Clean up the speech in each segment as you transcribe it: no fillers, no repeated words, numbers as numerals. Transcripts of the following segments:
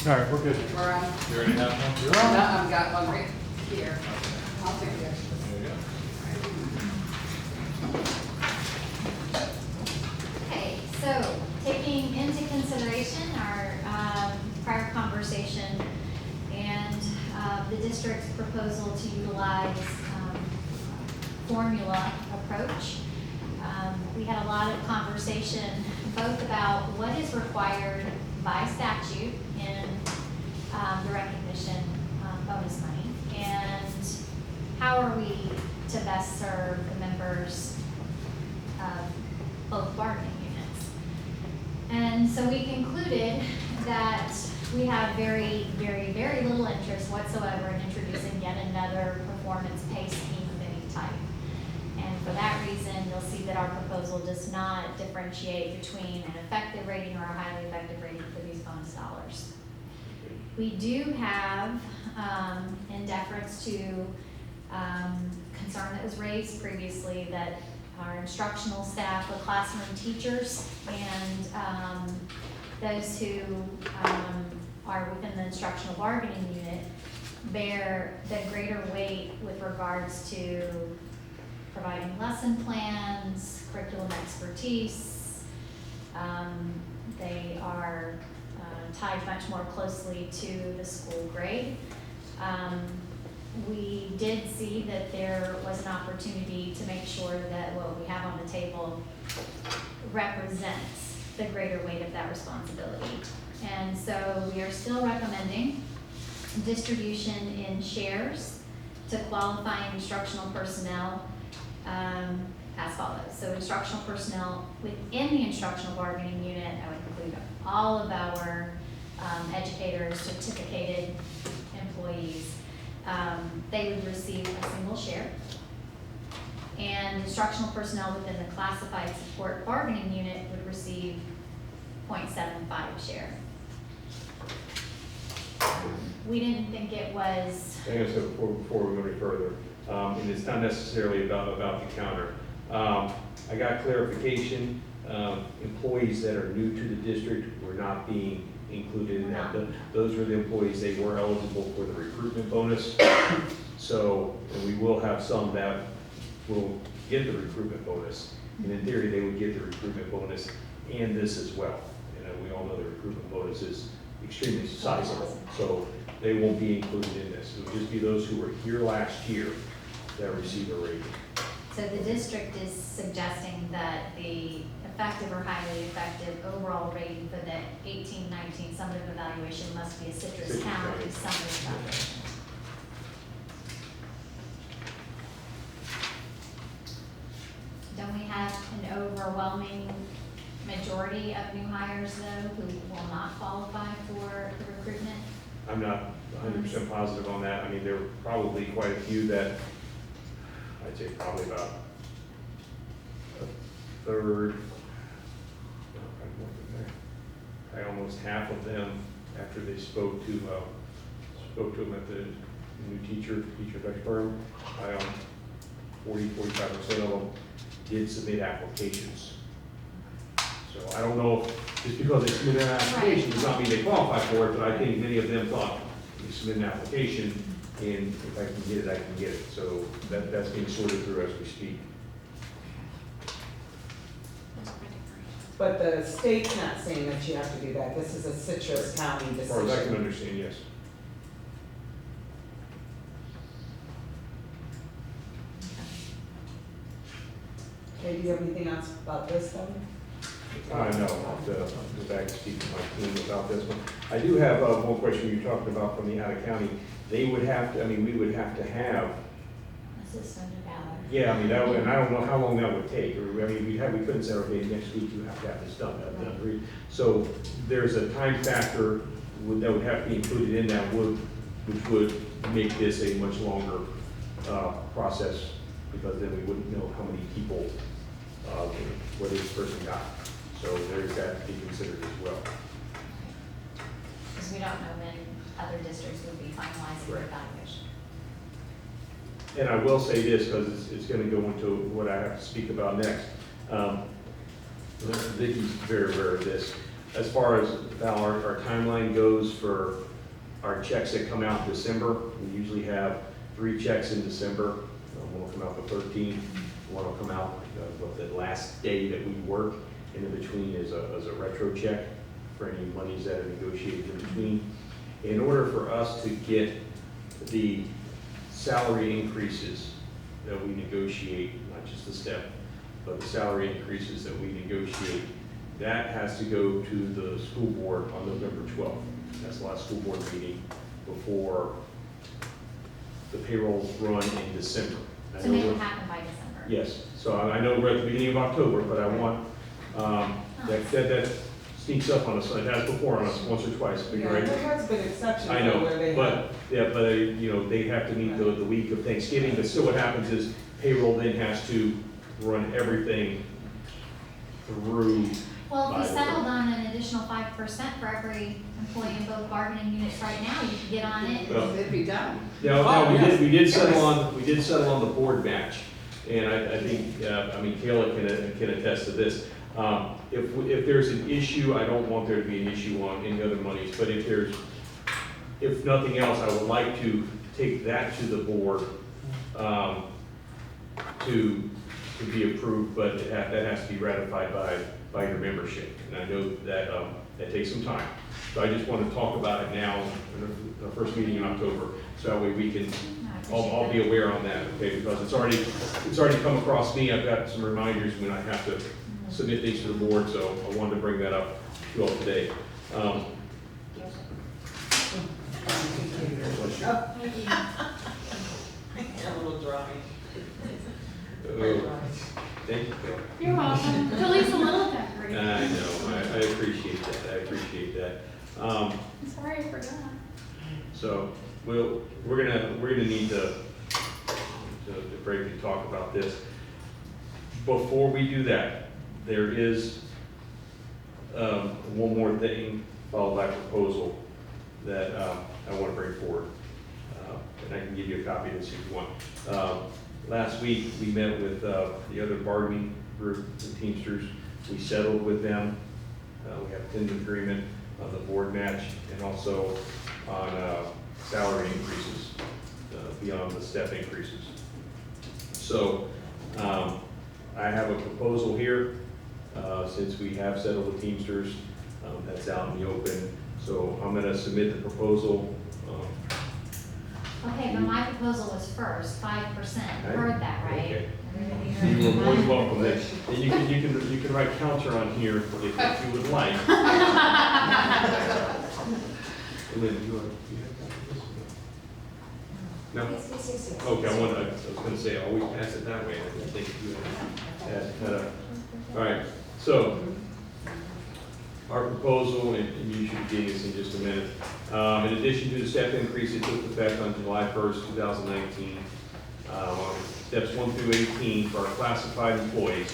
All right, we're good. Or, You already have one? You're on. I've got one right here. I'll take the extra. There you go. Okay, so taking into consideration our prior conversation and the district's proposal to utilize formula approach, we had a lot of conversation both about what is required by statute in the recognition bonus money and how are we to best serve the members of both bargaining units. And so we concluded that we have very, very, very little interest whatsoever in introducing yet another performance pay scheme of any type. And for that reason, you'll see that our proposal does not differentiate between an effective rating or a highly effective rating for these bonus dollars. We do have, in deference to concern that was raised previously, that our instructional staff, the classroom teachers, and those who are within the instructional bargaining unit bear the greater weight with regards to providing lesson plans, curriculum expertise. They are tied much more closely to the school grade. We did see that there was an opportunity to make sure that what we have on the table represents the greater weight of that responsibility. And so we are still recommending distribution in shares to qualifying instructional personnel as follows. So instructional personnel within the instructional bargaining unit, I would include all of our educators, certificated employees. They would receive a single share. And instructional personnel within the classified support bargaining unit would receive 0.75 share. We didn't think it was. Hang on a second before we go any further, and it's not necessarily about the counter. I got clarification, employees that are new to the district were not being included in that. Those were the employees, they were eligible for the recruitment bonus. So, and we will have some that will get the recruitment bonus. And in theory, they would get the recruitment bonus and this as well. And we all know the recruitment bonus is extremely sizable. So they won't be included in this. It would just be those who were here last year that receive a rating. So the district is suggesting that the effective or highly effective overall rating for the 18-19 summative evaluation must be a Citrus County summative evaluation. Don't we have an overwhelming majority of new hires though who will not qualify for the recruitment? I'm not 100% positive on that. I mean, there were probably quite a few that, I'd say probably about a third, almost half of them, after they spoke to them at the new teacher firm, 40–45% of them did submit applications. So I don't know if just because they submitted an application does not mean they qualify for it, but I think many of them thought, you submit an application, and if I can get it, I can get it. So that's being sorted through as we speak. But the state's not saying that you have to do that. This is a Citrus County decision. As far as I can understand, yes. Okay, do you have anything else about this one? No, I'll have to go back and speak to my team about this one. I do have one question you talked about from the out-of-county. They would have to, I mean, we would have to have. Assistant evaluator. Yeah, I mean, that would, and I don't know how long that would take. I mean, we couldn't say, okay, next week you have to have this done. So there's a time factor that would have to be included in that, which would make this a much longer process, because then we wouldn't know how many people, whether this person got. So there's that to be considered as well. Because we don't know when other districts would be finalizing their evaluation. And I will say this, because it's going to go into what I have to speak about next. Vicky's very aware of this. as far as how our timeline goes for our checks that come out in December, we usually have 3 checks in December. One will come out the 13th, one will come out the last day that we work, and in between is a retro check for any monies that are negotiated in between. In order for us to get the salary increases that we negotiate, not just the step, but the salary increases that we negotiate, that has to go to the school board on November 12th. That's the last school board meeting before the payrolls run in December. So make it happen by December. Yes, so I know we're at the beginning of October, but I want, that sneaks up on us, it has before on us once or twice, but you're Yeah, right. there has been exceptions I where they know, have. but, you know, they have to meet the week of Thanksgiving, but still what happens is payroll then has to run everything through. Well, if by we the- settled on an additional 5% for every employee in both bargaining units right now, you could get on it. Well, It'd be done. No, Oh, we yes. did settle on the board match, and I think, I mean, Kayla can attest to this. If there's an issue, I don't want there to be an issue on any other monies, but if nothing else, I would like to take that to the board, to be approved, but that has to be ratified by your membership, and I know that, that takes some time. So I just want to talk about it now, in our first meeting in October, so that way we can, I'll be aware on that, okay, because it's already come across me, I've got some reminders when I have to submit things to the board, so I wanted to bring that up to you all today. Oh, a little dry. Thank you, Phil. You're welcome. At least a little decorated. I know, I appreciate that, I'm sorry, I forgot. So, we're gonna need to break and talk about this. Before we do that, there is, one more thing, followed by proposal, that, I wanna bring forward. And I can give you a copy of this if you want. Last week, we met with, the other bargaining group, the Teamsters. We settled with them. We have a tentative agreement on the board match and also on, salary increases, beyond the step increases. So, I have a proposal here, since we have settled with Teamsters, that's out in the open. So I'm gonna submit the proposal. Okay, but my proposal was first, 5%. Okay. Heard that, right? Okay. You are more than welcome. Then you can write counter on here if you would like. Lynn, do you have copies? No? Yes. Okay, I was gonna say, I always pass it that way, I didn't think you had. All right, so, our proposal, and you should be getting this in just a minute. In addition to the step increase, it took effect on July 1st, 2019. On steps 1 through 18 for our classified employees,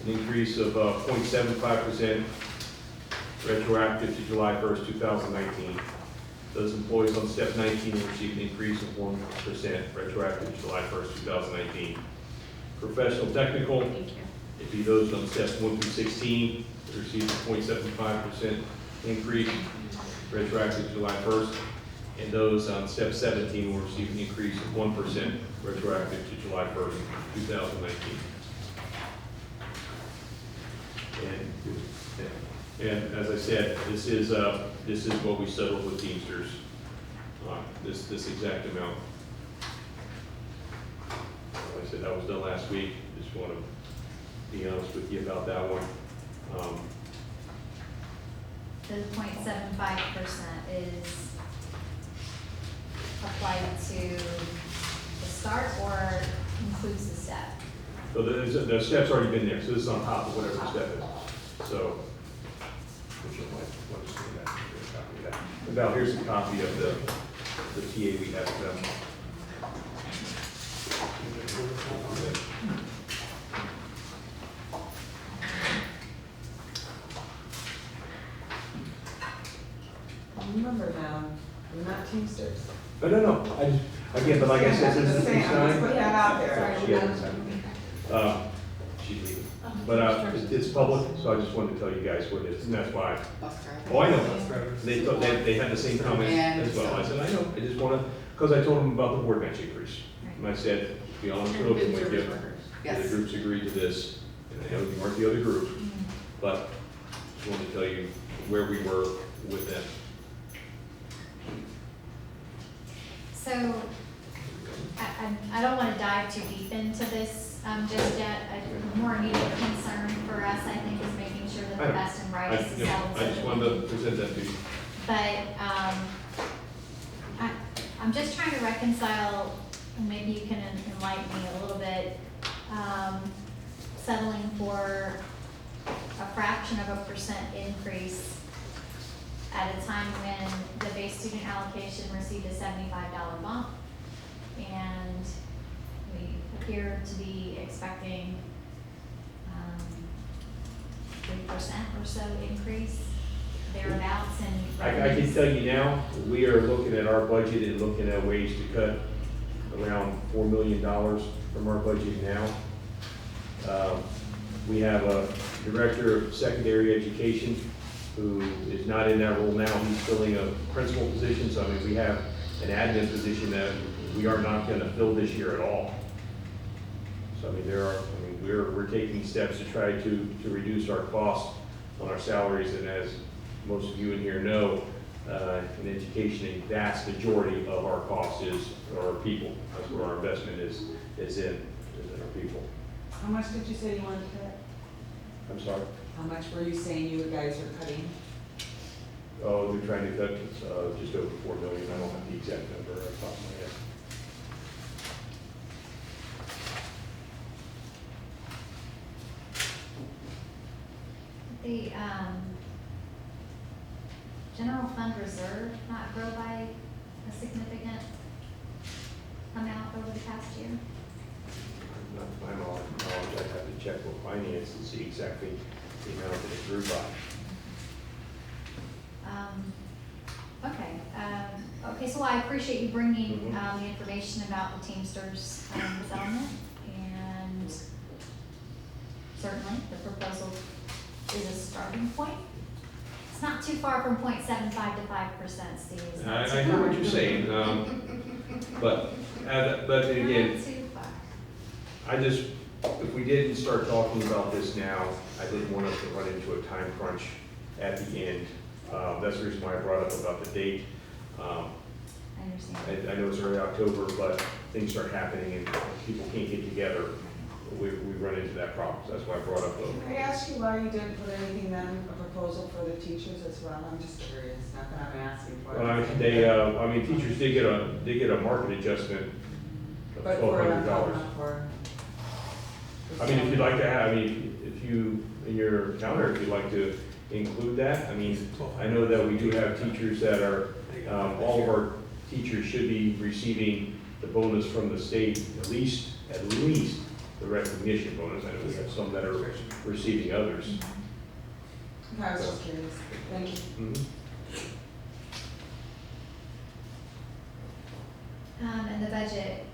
an increase of 0.75% retroactive to July 1st, 2019. Those employees on step 19 will receive an increase of 1% retroactive to July 1st, 2019. Professional technical, it'd be those on steps 1 through 16, will receive a 0.75% increase retroactive to July 1st. And those on step 17 will receive an increase of 1% retroactive to July 1st, 2019. And as I said, this is what we settled with Teamsters, this exact amount. Like I said, that was done last week. Just want to be honest with you about that one. The 0.75% is applied to the start or includes the step? So the step's already been there, so this is on top of whatever the step is. So, which one might just do that? Here's a copy of that. Val, here's a copy of the TA we have for them. Remember now, we're not Teamsters. No. Again, but like I said, since Just it's saying, I'm just putting that out there. She she's leaving. But it's public, so I just wanted to tell you guys what it is, and that's why. Oh, I know. They had the same comment as well. I said, I know, I just wanna, because I told them about the board match increase. And I said, be honest with you, with you, the groups agreed to this, and I know you weren't the other group, but just wanted to tell you where we were with them. So, I don't want to dive too deep into this just yet. A more immediate concern for us, I think, is making sure that the best and brightest is held. I just wanted to present that to you. But I'm just trying to reconcile, and maybe you can enlighten me a little bit, settling for a fraction of a percent increase at a time when the base student allocation received a $75 bump, and we appear to be expecting 3% or so increase thereabouts in I revenues. can tell you now, we are looking at our budget and looking at ways to cut around $4 million from our budget now. We have a director of secondary education who is not in that role now. He's filling a principal position, so I mean, we have an admin position that we are not gonna fill this year at all. So I mean, we're taking steps to try to reduce our costs on our salaries, and as most of you in here know, in education, a vast majority of our cost is our people. That's where our investment is in our people. How much did you say you wanted to cut? I'm sorry? How much were you saying you guys are cutting? Oh, they're trying to cut just over 4 million. I don't have the exact number off the top of my head. The general fund reserve not grow by a significant amount over the past year? Not to my knowledge, I'd have to check with finance and see exactly the amount that it grew by. Okay, so I appreciate you bringing Mhm. the information about the Teamsters settlement, and certainly the proposal is a starting point. It's not too far from 0.75 to 5%, Steve. It's not too I hear far. what you're saying, but again, Not too far. if we didn't start talking about this now, I didn't want us to run into a time crunch at the end. That's the reason why I brought up about the date. I understand. I know it's early October, but things start happening and people can't get together. We run into that problem, so that's why I brought up Can I ask you why you didn't put anything then, a proposal for the teachers as well? I'm just curious, not that I'm asking for it. teachers did get a market adjustment of But for $1,200. for. I mean, if you'd like to have, if you, in your calendar, if you'd like to include that, I know that we do have teachers that are, all of our teachers should be receiving the bonus from the state, at least the recognition bonus. I know we have some that are receiving others. Okay, I was just curious, thank you. Mhm. And the budget,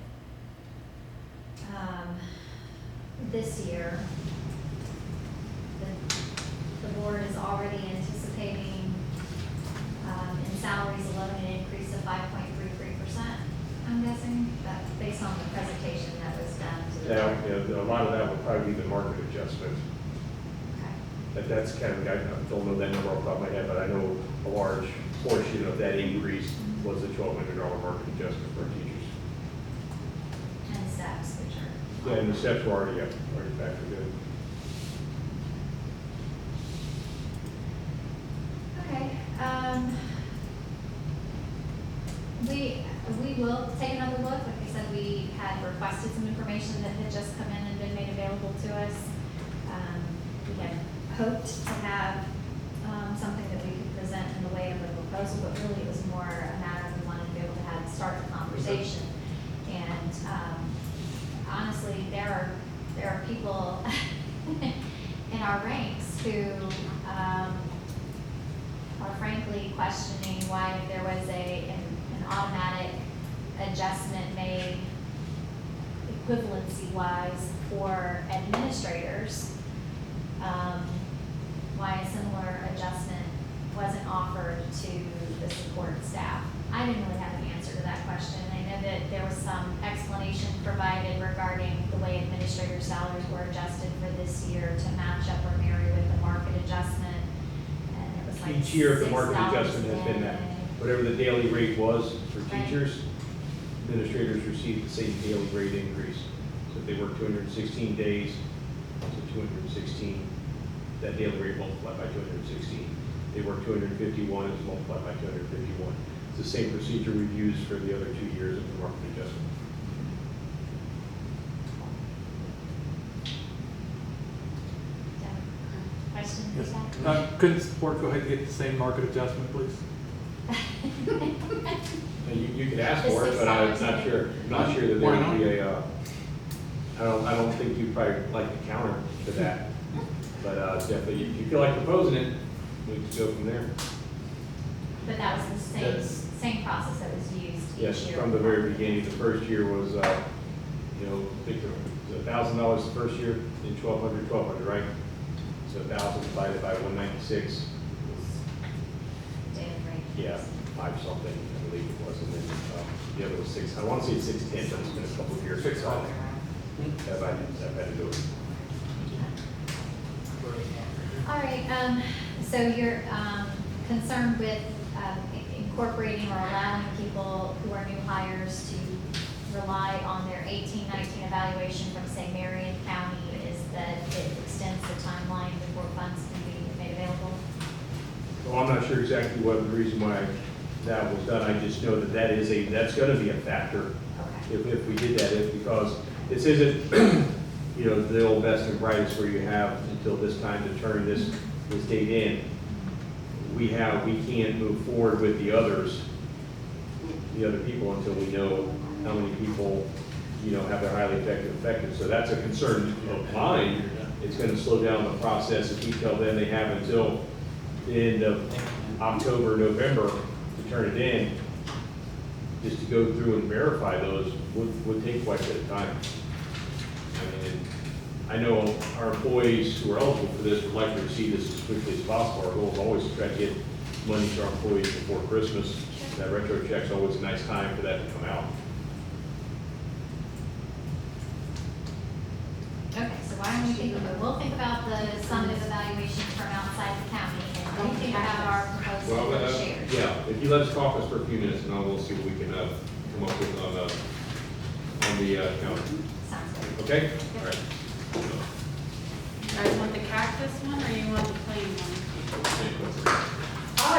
this year, the board is already anticipating, in salaries alone, an increase of 5.33%, I'm guessing, that based on the presentation that was done to the board. Yeah, a lot of that would probably be the market adjustment. Okay. That's kind of, I don't know that number off the top of my head, but I know a large portion of that increase was the $1,200 market adjustment for teachers. And steps, which are. Yeah, and the steps were already factored in. Okay, we will take another look. Like I said, we had requested some information that had just come in and been made available to us. We had hoped to have something that we could present in the way of a proposal, but really it was more a matter of we wanted to be able to start the conversation. And honestly, there are people in our ranks who are frankly questioning why there was an automatic adjustment made equivalency-wise for administrators dollars were adjusted for this year to match up or marry with the market adjustment. And it was like Each year, the market $6 adjustment has been that, whatever the daily rate was for Right. teachers, administrators received the same daily rate increase. So if they work 216 days, so 216, that daily rate multiplied by 216. They work 251, it's multiplied by 251. It's the same procedure we've used for the other 2 years of the market adjustment. Question? Yes. Zach? Couldn't support go ahead and get the same market adjustment, please? And you could ask The for it, but I'm $6 not sure, not sure that there Why would not? be a, I don't think you'd probably like to counter to that. But definitely, if you feel like proposing it, we can go from there. But that was the That's- same process that was used each year. Yes, from the very beginning, the first year was, you know, I think it was $1,000 the first year, then 1,200, right? So 1,000 divided by 196, Daily rate. yeah, 5 something, I believe it was, and then the other was 6, I want to say it's 610, but it's been a couple of years. $6. I've had to do it. All right, so you're concerned with incorporating or allowing people who are new hires to rely on their 18-19 evaluation from, say, Marion County, is that it extends the timeline before funds can be made available? Well, I'm not sure exactly what the reason why that was done, I just know that that's gonna be a factor Okay. if we did that, because this isn't, you know, the old best and brightest where you have until this time to turn this date in. We can't move forward with the other people until we know how many people, you know, have their highly effective. So that's a concern of mine. It's gonna slow down the process if we tell them they have until the end of October, November to turn it in. Just to go through and verify those would take quite a bit of time. I mean, I know our employees who are eligible for this would like to receive this as quickly as possible. Our goal is always to try to get money to our employees before Christmas. That retro check's always a nice time for that to come out. Okay, so why don't we we'll think about the summative evaluation from outside the county, and we think about our proposal Well, for shares. yeah, if you let us talk us for a few minutes, and then we'll see what we can come up with on the counter. Sounds good. Okay? All right. You guys want the cactus one or you want the